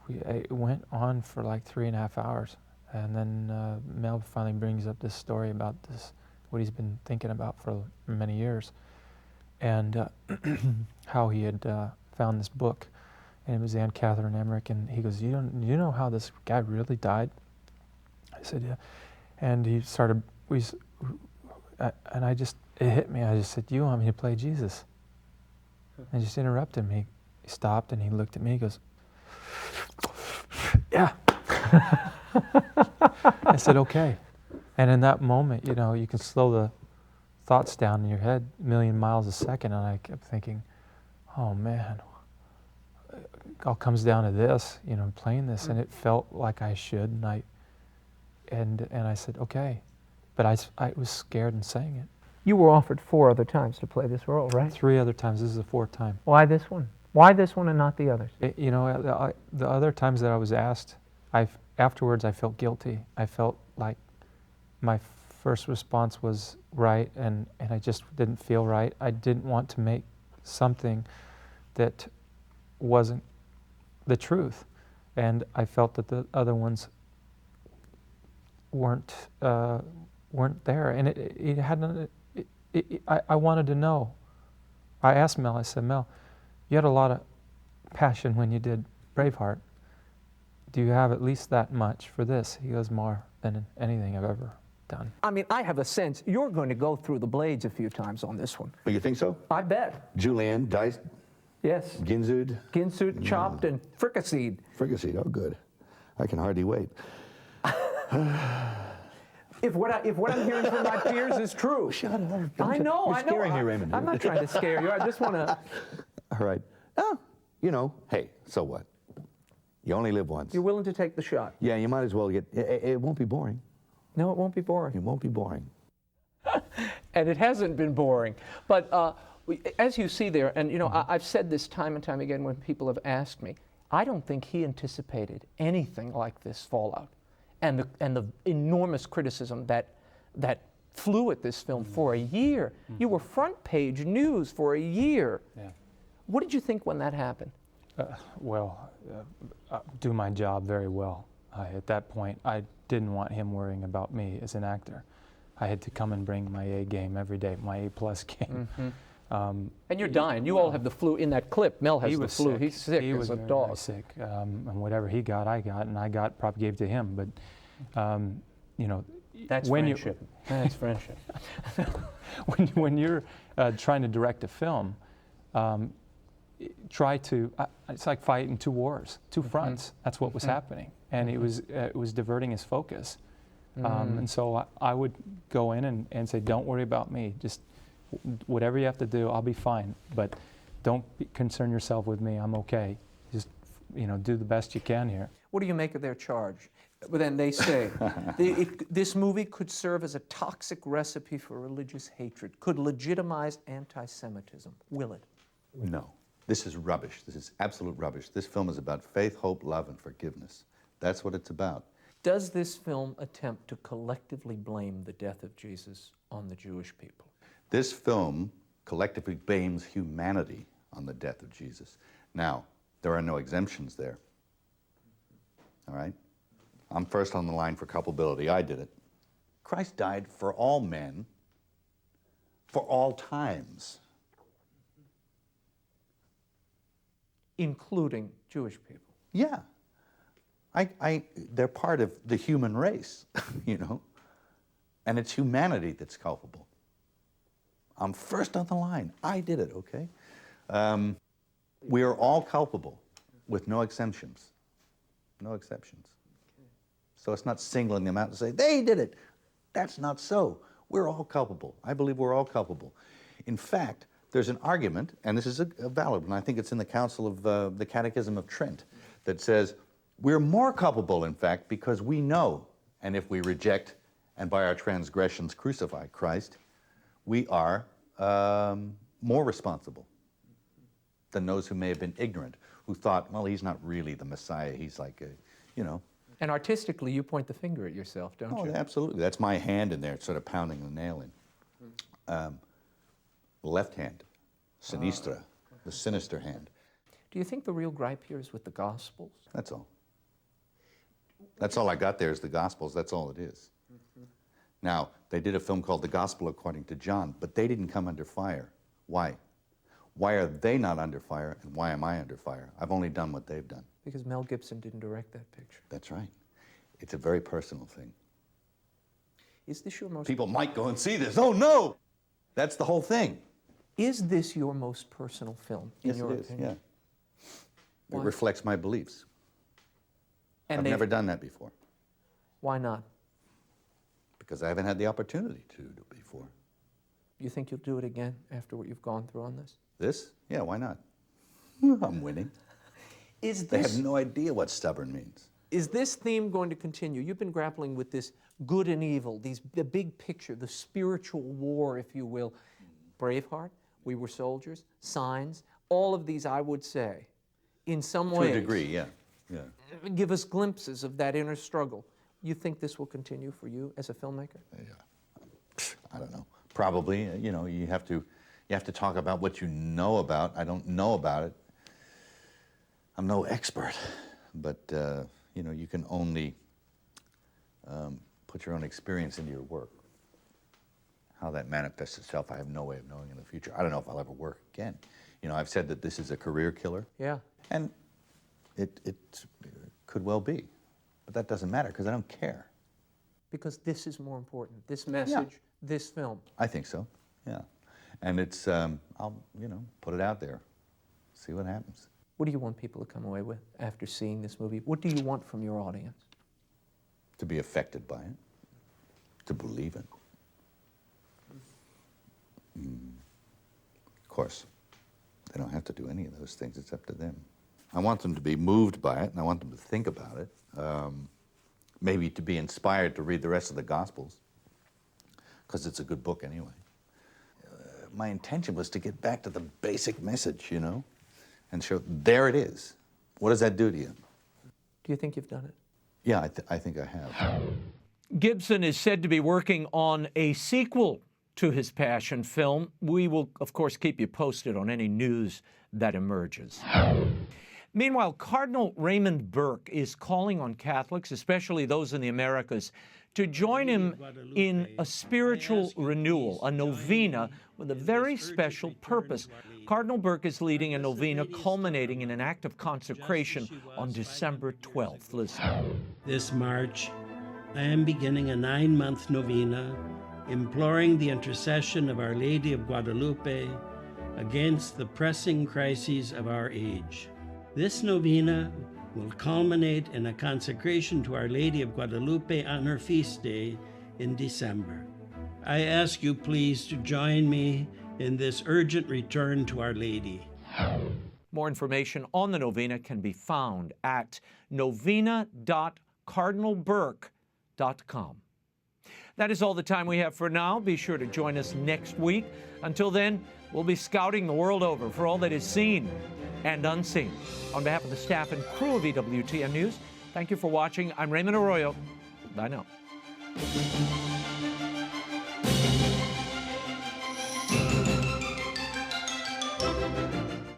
it went on for like 3.5 hours. And then Mel finally brings up this story about what he's been thinking about for many years, and how he had found this book, and it was Anne Catherine Emmerich, and he goes, you know how this guy really died? I said, yeah. And he started, and it hit me. I just said, you want me to play Jesus? I just interrupted him. He stopped and he looked at me. He goes, yeah. I said, okay. And in that moment, you can slow the thoughts down in your head 1,000,000 miles a second. And I kept thinking, oh man, it all comes down to this, playing this. And it felt like I should. And I said, okay. But I was scared in saying it. You were offered 4 other times to play this role, right? 3 other times. This is the 4th time. Why this one? Why this one and not the others? The other times that I was asked, afterwards I felt guilty. I felt like my first response was right, and I just didn't feel right. I didn't want to make something that wasn't the truth, and I felt that the other ones weren't there, and it hadn't. I wanted to know. I asked Mel. I said, Mel, you had a lot of passion when you did Braveheart. Do you have at least that much for this? He goes, more than anything I've ever done. I mean, I have a sense you're going to go through the blades a few times on this one. Oh, you think so? I bet. Julienne, diced, Yes. ginsued. Ginsued, chopped, and fricasseed. Fricasseed, oh good. I can hardly wait. If what I'm hearing from my peers is true. Shut up. I know. You're scaring me, Raymond. I'm not trying to scare you. I just want to. All right. Oh, hey, so what? You only live once. You're willing to take the shot. Yeah, you might as well get. It won't be boring. No, it won't be boring. It won't be boring. And it hasn't been boring. But as you see there, and I've said this time and time again when people have asked me, I don't think he anticipated anything like this fallout, and the enormous criticism that flew at this film for a year. You were front page news for a year. Yeah. What did you think when that happened? Do my job very well. At that point, I didn't want him worrying about me as an actor. I had to come and bring my A game every day, my A+ game. And you're dying. You all have the flu in that clip. Mel has the flu. Sick. He's sick He as was a very, dog. very sick. And whatever he got, I got, and I got probably gave to him. But That's when friendship. That's friendship. when you're trying to direct a film, it's like fighting 2 wars, 2 fronts. That's what was happening, and it was diverting his focus. And so I would go in and say, don't worry about me. Just whatever you have to do, I'll be fine. But don't concern yourself with me. I'm okay. Just do the best you can here. What do you make of their charge? But then they say, this movie could serve as a toxic recipe for religious hatred, could legitimize anti-Semitism. Will it? No. This is rubbish. This is absolute rubbish. This film is about faith, hope, love, and forgiveness. That's what it's about. Does this film attempt to collectively blame the death of Jesus on the Jewish people? This film collectively blames humanity on the death of Jesus. Now, there are no exemptions there. All right? I'm first on the line for culpability. I did it. Christ died for all men, for all times. Including Jewish people. Yeah. They're part of the human race, you know? And it's humanity that's culpable. I'm first on the line. I did it, okay? We are all culpable with no exemptions. No exceptions. So it's not singling them out and say, they did it. That's not so. We're all culpable. I believe we're all culpable. In fact, there's an argument, and this is a valid one, I think it's in the Council of the Catechism of Trent, that says we're more culpable, in fact, because we know, and if we reject and by our transgressions crucify Christ, we are more responsible than those who may have been ignorant, who thought, well, he's not really the Messiah, he's like a, you know. And artistically, you point the finger at yourself, don't you? Oh, absolutely. That's my hand in there, sort of pounding the nail in. Left hand, sinistra, the sinister hand. Do you think the real gripe here is with the Gospels? That's all. That's all I got there is the Gospels. That's all it is. Now, they did a film called The Gospel According to John, but they didn't come under fire. Why? Why are they not under fire, and why am I under fire? I've only done what they've done. Because Mel Gibson didn't direct that picture. That's right. It's a very personal thing. Is this your most... People might go and see this. Oh, no! That's the whole thing. Is this your most personal film, in your opinion? Yes, it is, yeah. It reflects my beliefs. And I've never done that before. Why not? Because I haven't had the opportunity to do it before. You think you'll do it again after what you've gone through on this? This? Yeah, why not? I'm winning. They have no idea what stubborn means. Is this theme going to continue? You've been grappling with this good and evil, the big picture, the spiritual war, if you will. Braveheart, We Were Soldiers, Signs, all of these, I would say, in some ways... To a degree, yeah. Give us glimpses of that inner struggle. You think this will continue for you as a filmmaker? Yeah. I don't know. Probably. You know, you have to talk about what you know about. I don't know about it. I'm no expert, but you know, you can only put your own experience into your work. How that manifests itself, I have no way of knowing in the future. I don't know if I'll ever work again. You know, I've said that this is a career killer. Yeah. And it could well be, but that doesn't matter because I don't care. Because this is more important. This message, this film. I think so. Yeah. And it's I'll, you know, put it out there. See what happens. What do you want people to come away with after seeing this movie? What do you want from your audience? To be affected by it. To believe it. Of course, they don't have to do any of those things. It's up to them. I want them to be moved by it, and I want them to think about it. Maybe to be inspired to read the rest of the Gospels, because it's a good book anyway. My intention was to get back to the basic message, you know, and show, there it is. What does that do to you? Do you think you've done it? Yeah, I think I have. Gibson is said to be working on a sequel to his Passion film. We will, of course, keep you posted on any news that emerges. Meanwhile, Cardinal Raymond Burke is calling on Catholics, especially those in the Americas, to join him in a spiritual renewal, a novena with a very special purpose. Cardinal Burke is leading a novena culminating in an act of consecration on December 12th. Listen. This March, I am beginning a 9-month novena, imploring the intercession of Our Lady of Guadalupe against the pressing crises of our age. This novena will culminate in a consecration to Our Lady of Guadalupe on her feast day in December. I ask you please to join me in this urgent return to Our Lady. More information on the novena can be found at novena.cardinalburke.com. That is all the time we have for now. Be sure to join us next week. Until then, We'll be scouting the world over for all that is seen and unseen. On behalf of the staff and crew of EWTN News, thank you for watching. I'm Raymond Arroyo. Bye now.